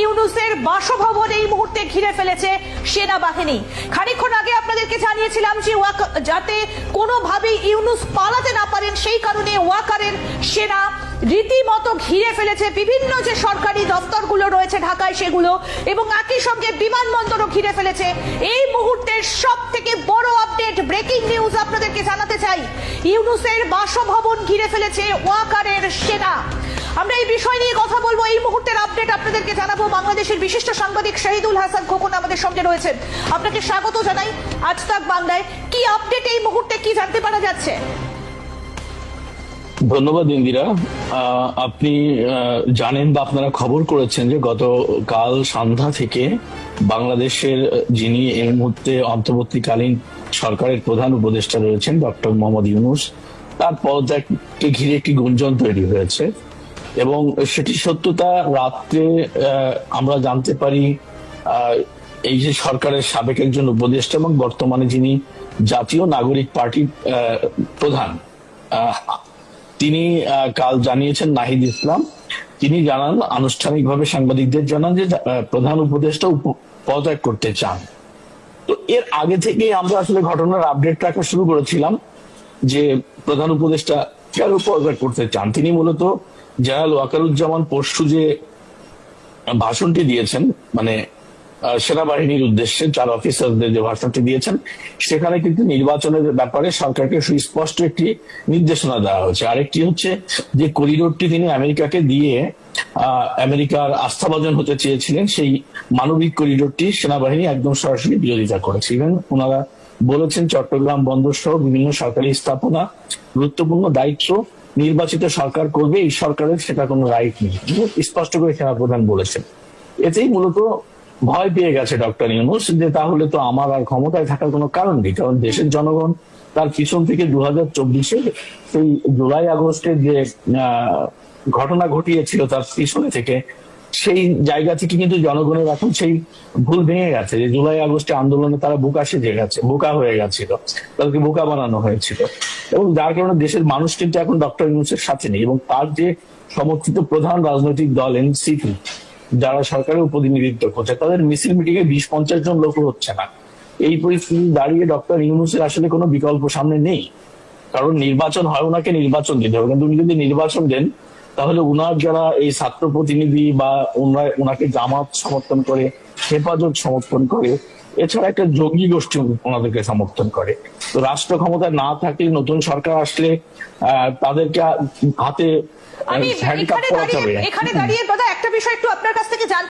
ইউনূসের বাসভবন এই মুহূর্তে ঘিরে ফেলেছে সেনাবাহিনী। খানিকক্ষণ আগে আপনাদেরকে জানিয়েছিলাম যে যাতে কোনোভাবেই ইউনূস পালাতে না পারেন সেই কারণে ওয়াকারের সেনা রীতিমতো ঘিরে ফেলেছে বিভিন্ন যে সরকারি দপ্তরগুলো রয়েছে ঢাকায় সেগুলো, এবং একই সঙ্গে বিমানবন্দরও ঘিরে ফেলেছে। এই মুহূর্তের সব থেকে বড় আপডেট, ব্রেকিং নিউজ আপনাদেরকে জানাতে চাই, ইউনূসের বাসভবন ঘিরে ফেলেছে ওয়াকারের সেনা। আমরা এই বিষয় নিয়ে কথা বলবো, এই মুহূর্তের আপডেট আপনাদেরকে জানাবো। বাংলাদেশের বিশিষ্ট সাংবাদিক শহীদুল হাসান খোকন আমাদের সঙ্গে রয়েছেন। আপনাকে স্বাগত জানাই আজ তাক বাংলায়। কি আপডেট এই মুহূর্তে, কি জানতে পারা যাচ্ছে? ধন্যবাদ ইন্দিরা। আপনি জানেন বা আপনারা খবর করেছেন যে গতকাল সন্ধ্যা থেকে বাংলাদেশের যিনি এই মুহূর্তে অন্তর্বর্তীকালীন সরকারের প্রধান উপদেষ্টা রয়েছেন ডক্টর মোহাম্মদ ইউনূস, তার পদত্যাগকে ঘিরে একটি গুঞ্জন তৈরি হয়েছে এবং সেটি সত্যতা রাত্রে আমরা জানতে পারি। এই যে সরকারের সাবেক একজন উপদেষ্টা এবং বর্তমানে যিনি জাতীয় নাগরিক পার্টির প্রধান, তিনি কাল জানিয়েছেন, নাহিদ ইসলাম, তিনি জানান আনুষ্ঠানিকভাবে সাংবাদিকদের জানান যে প্রধান উপদেষ্টা পদত্যাগ করতে চান। তো এর আগে থেকে আমরা আসলে ঘটনার আপডেট রাখা শুরু করেছিলাম যে প্রধান উপদেষ্টা কেন পদত্যাগ করতে চান। তিনি মূলত জেনারেল ওয়াকারুজ্জামান পরশু যে ভাষণটি দিয়েছেন, মানে সেনাবাহিনীর উদ্দেশ্যে 4 অফিসারদের যে ভাষণটি দিয়েছেন, সেখানে কিন্তু নির্বাচনের ব্যাপারে সরকারকে সুস্পষ্ট একটি নির্দেশনা দেওয়া হয়েছে। আরেকটি হচ্ছে যে করিডোরটি তিনি আমেরিকাকে দিয়ে আমেরিকার আস্থাভাজন হতে চেয়েছিলেন, সেই মানবিক করিডোরটি সেনাবাহিনী একদম সরাসরি বিরোধিতা করেছে। ইভেন ওনারা বলেছেন চট্টগ্রাম বন্দর সহ বিভিন্ন সরকারি স্থাপনা গুরুত্বপূর্ণ দায়িত্ব নির্বাচিত সরকার করবে, এই সরকারের সেটা কোনো রাইট নেই, স্পষ্ট করে সেনাপ্রধান বলেছেন। এতেই মূলত ভয় পেয়ে গেছে ডক্টর ইউনূস যে তাহলে তো আমার আর ক্ষমতায় থাকার কোনো কারণ নেই, কারণ দেশের জনগণ তার পিছন থেকে 2024-এ সেই জুলাই আগস্টের যে ঘটনা ঘটিয়েছিল তার পিছনে থেকে, সেই জায়গা থেকে কিন্তু জনগণের এখন সেই ভুল ভেঙে গেছে যে জুলাই আগস্টে আন্দোলনে তারা বোকা সেজে গেছে, বোকা হয়ে গেছিল, তাদেরকে বোকা বানানো হয়েছিল, এবং যার কারণে দেশের মানুষ কিন্তু এখন ডক্টর ইউনূসের সাথে নেই। এবং তার যে সমর্থিত প্রধান রাজনৈতিক দল এনসিপি, যারা সরকারের প্রতিনিধিত্ব করছে, তাদের মিছিল মিটিং এ 20-50 জন লোক হচ্ছে না। এই পরিস্থিতি দাঁড়িয়ে ডক্টর ইউনূসের আসলে কোনো বিকল্প সামনে নেই, কারণ নির্বাচন হয়, ওনাকে নির্বাচন দিতে হবে, কিন্তু উনি যদি নির্বাচন দেন তাহলে উনার যারা এই ছাত্র প্রতিনিধি বা ওনাকে জামাত সমর্থন করে, হেফাজত সমর্থন করে, এছাড়া একটা জঙ্গি গোষ্ঠী ওনাদেরকে সমর্থন করে। তো রাষ্ট্র ক্ষমতায় না থাকলে নতুন সরকার আসলে তাদেরকে হাতে আমি এখানে দাঁড়িয়ে একটা বিষয় একটু আপনার কাছ থেকে জানতে